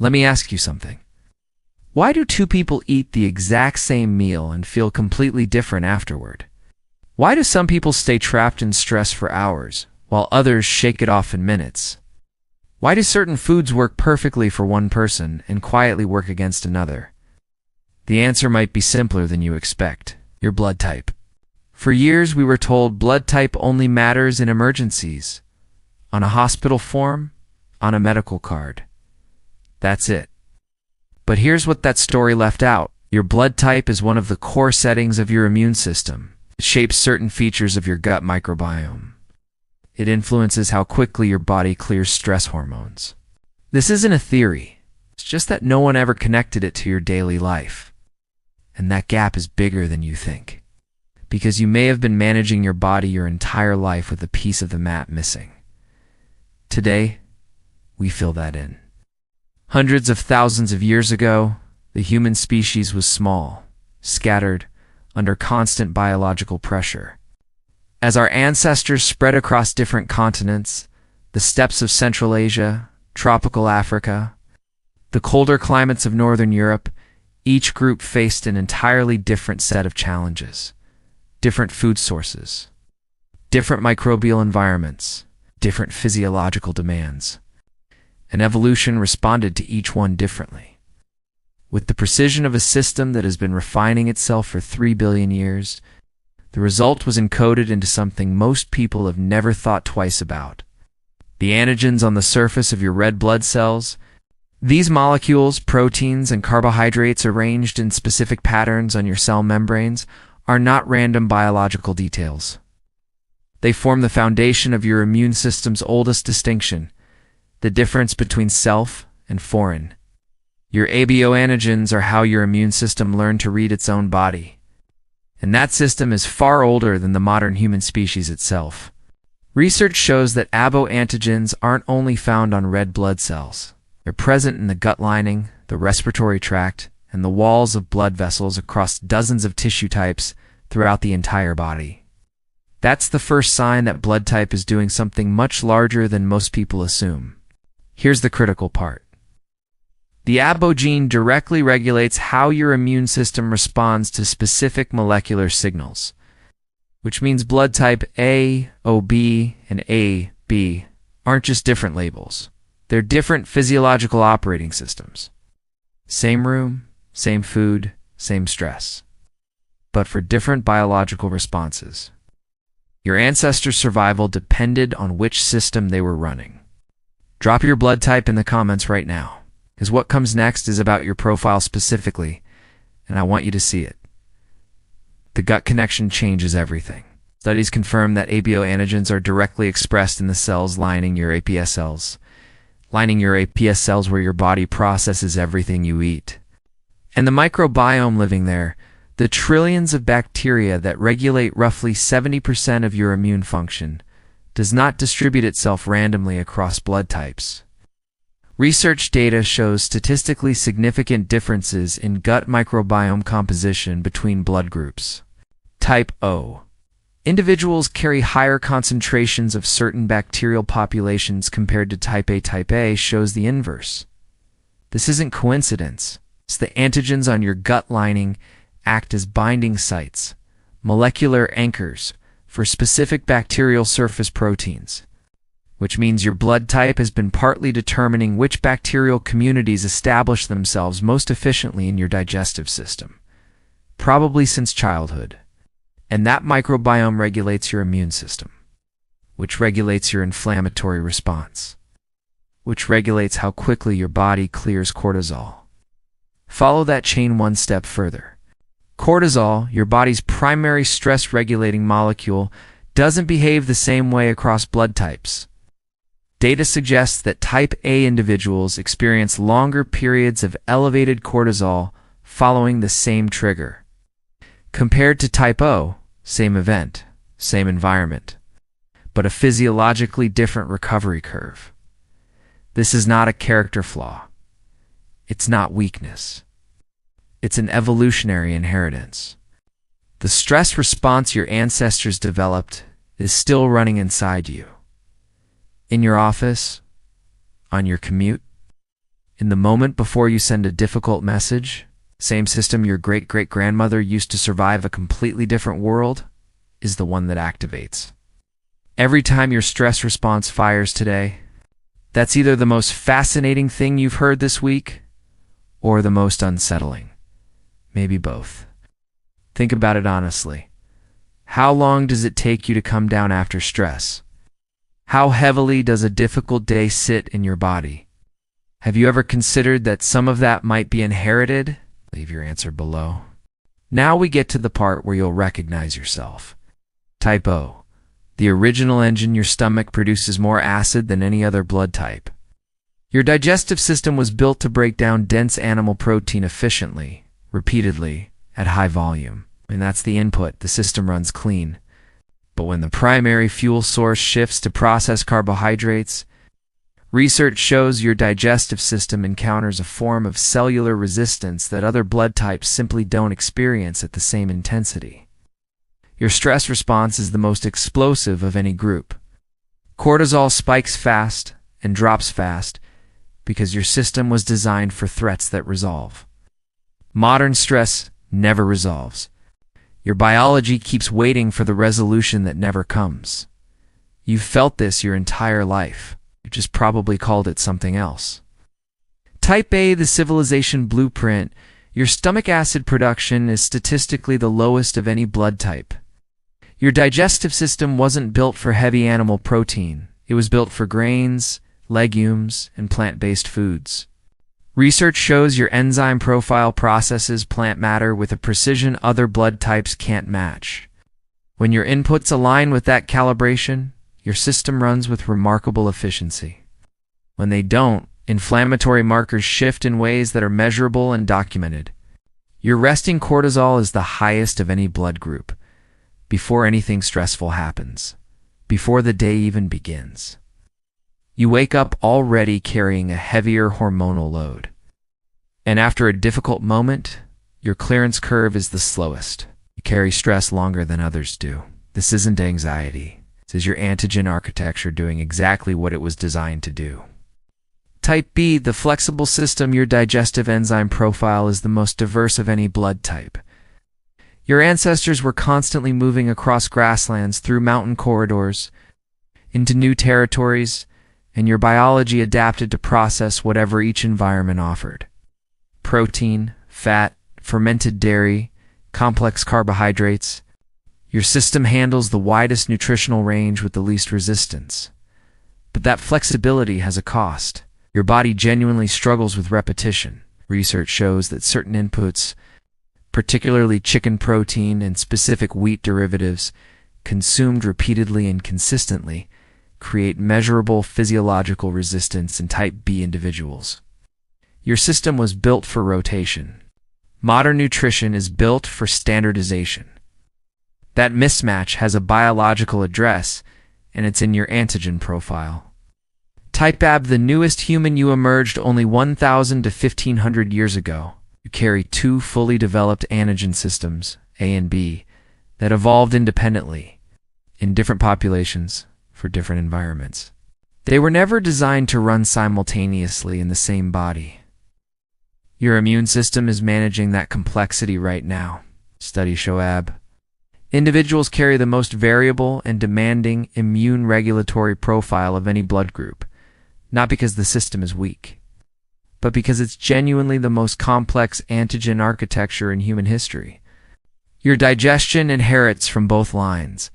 Let me ask you something. Why do two people eat the exact same meal and feel completely different afterward? Why do some people stay trapped in stress for hours, while others shake it off in minutes? Why do certain foods work perfectly for one person and quietly work against another? The answer might be simpler than you expect: your blood type. For years we were told blood type only matters in emergencies, on a hospital form, on a medical card. That's it. But here's what that story left out. Your blood type is one of the core settings of your immune system. It shapes certain features of your gut microbiome. It influences how quickly your body clears stress hormones. This isn't a theory. It's just that no one ever connected it to your daily life. And that gap is bigger than you think. Because you may have been managing your body your entire life with a piece of the map missing. Today, we fill that in. Hundreds of thousands of years ago, the human species was small, scattered, under constant biological pressure. As our ancestors spread across different continents, the steppes of Central Asia, tropical Africa, the colder climates of Northern Europe, each group faced an entirely different set of challenges. Different food sources, different microbial environments, different physiological demands. And evolution responded to each one differently. With the precision of a system that has been refining itself for 3 billion years, the result was encoded into something most people have never thought twice about. The antigens on the surface of your red blood cells. These molecules, proteins, and carbohydrates arranged in specific patterns on your cell membranes are not random biological details. They form the foundation of your immune system's oldest distinction: the difference between self and foreign. Your abioantigens are how your immune system learned to read its own body. And that system is far older than the modern human species itself. Research shows that aboantigens aren't only found on red blood cells. They're present in the gut lining, the respiratory tract, and the walls of blood vessels across dozens of tissue types throughout the entire body. That's the first sign that blood type is doing something much larger than most people assume. Here's the critical part. The abo gene directly regulates how your immune system responds to specific molecular signals, which means blood type A, OB, and AB aren't just different labels. They're different physiological operating systems. Same room, same food, same stress, but for different biological responses. Your ancestors' survival depended on which system they were running. Drop your blood type in the comments right now, because what comes next is about your profile specifically, and I want you to see it. The gut connection changes everything. Studies confirm that abioantigens are directly expressed in the cells lining your APS cells. Lining your APS cells where your body processes everything you eat. And the microbiome living there, the trillions of bacteria that regulate roughly 70% of your immune function, does not distribute itself randomly across blood types. Research data shows statistically significant differences in gut microbiome composition between blood groups. Type O. Individuals carry higher concentrations of certain bacterial populations compared to type A. Type A shows the inverse. This isn't coincidence. It's the antigens on your gut lining act as binding sites, molecular anchors, for specific bacterial surface proteins, which means your blood type has been partly determining which bacterial communities establish themselves most efficiently in your digestive system, probably since childhood. And that microbiome regulates your immune system, which regulates your inflammatory response, which regulates how quickly your body clears cortisol. Follow that chain one step further. Cortisol, your body's primary stress-regulating molecule, doesn't behave the same way across blood types. Data suggests that type A individuals experience longer periods of elevated cortisol following the same trigger. Compared to type O, same event, same environment, but a physiologically different recovery curve. This is not a character flaw. It's not weakness. It's an evolutionary inheritance. The stress response your ancestors developed is still running inside you. In your office, on your commute, In the moment before you send a difficult message, same system your great-great-grandmother used to survive a completely different world is the one that activates. Every time your stress response fires today, that's either the most fascinating thing you've heard this week or the most unsettling. Maybe both. Think about it honestly. How long does it take you to come down after stress? How heavily does a difficult day sit in your body? Have you ever considered that some of that might be inherited? Leave your answer below. Now we get to the part where you'll recognize yourself. Type O. The original engine your stomach produces more acid than any other blood type. Your digestive system was built to break down dense animal protein efficiently, repeatedly, at high volume. And that's the input, the system runs clean. But when the primary fuel source shifts to processed carbohydrates, research shows your digestive system encounters a form of cellular resistance that other blood types simply don't experience at the same intensity. Your stress response is the most explosive of any group. Cortisol spikes fast and drops fast because your system was designed for threats that resolve. Modern stress never resolves. Your biology keeps waiting for the resolution that never comes. You've felt this your entire life. You just probably called it something else. Type A, the civilization blueprint. Your stomach acid production is statistically the lowest of any blood type. Your digestive system wasn't built for heavy animal protein. It was built for grains, legumes, and plant-based foods. Research shows your enzyme profile processes plant matter with a precision other blood types can't match. When your inputs align with that calibration, your system runs with remarkable efficiency. When they don't, inflammatory markers shift in ways that are measurable and documented. Your resting cortisol is the highest of any blood group, before anything stressful happens, before the day even begins. You wake up already carrying a heavier hormonal load. And after a difficult moment, your clearance curve is the slowest. You carry stress longer than others do. This isn't anxiety. This is your antigen architecture doing exactly what it was designed to do. Type B, the flexible system, your digestive enzyme profile is the most diverse of any blood type. Your ancestors were constantly moving across grasslands, through mountain corridors, into new territories, and your biology adapted to process whatever each environment offered. Protein, fat, fermented dairy, complex carbohydrates. Your system handles the widest nutritional range with the least resistance. But that flexibility has a cost. Your body genuinely struggles with repetition. Research shows that certain inputs, particularly chicken protein and specific wheat derivatives, consumed repeatedly and consistently, create measurable physiological resistance in type B individuals. Your system was built for rotation. Modern nutrition is built for standardization. That mismatch has a biological address, and it's in your antigen profile. Type AB, the newest human, you emerged only 1,000 to 1,500 years ago. You carry two fully developed antigen systems, A and B, that evolved independently, in different populations, for different environments. They were never designed to run simultaneously in the same body. Your immune system is managing that complexity right now. Studies show AB. Individuals carry the most variable and demanding immune regulatory profile of any blood group, not because the system is weak, but because it's genuinely the most complex antigen architecture in human history. Your digestion inherits from both lines.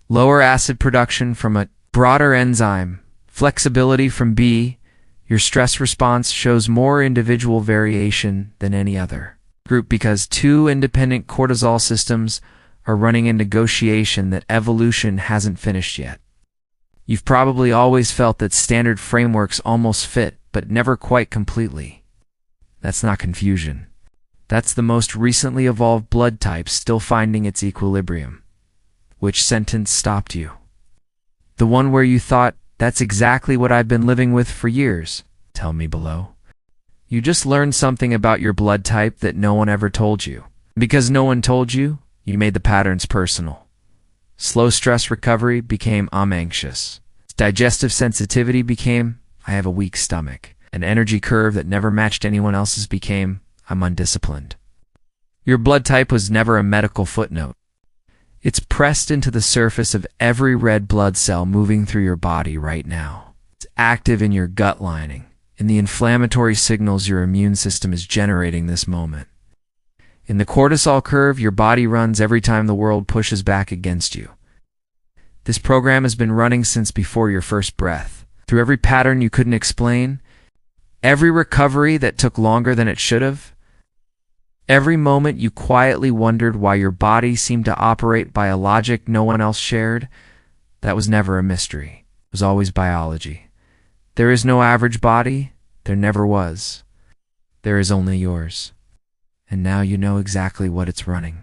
Lower acid production from a broader enzyme, flexibility from B. Your stress response shows more individual variation than any other group because two independent cortisol systems are running a negotiation that evolution hasn't finished yet. You've probably always felt that standard frameworks almost fit, but never quite completely. That's not confusion. That's the most recently evolved blood type still finding its equilibrium. Which sentence stopped you? The one where you thought, that's exactly what I've been living with for years. Tell me below. You just learned something about your blood type that no one ever told you. Because no one told you, you made the patterns personal. Slow stress recovery became I'm anxious. Digestive sensitivity became I have a weak stomach. An energy curve that never matched anyone else's became, I'm undisciplined. Your blood type was never a medical footnote. It's pressed into the surface of every red blood cell moving through your body right now. It's active in your gut lining, in the inflammatory signals your immune system is generating this moment. In the cortisol curve, your body runs every time the world pushes back against you. This program has been running since before your first breath. Through every pattern you couldn't explain, every recovery that took longer than it should have, every moment you quietly wondered why your body seemed to operate by a logic no one else shared, that was never a mystery. It was always biology. There is no average body. There never was. There is only yours. And now you know exactly what it's running.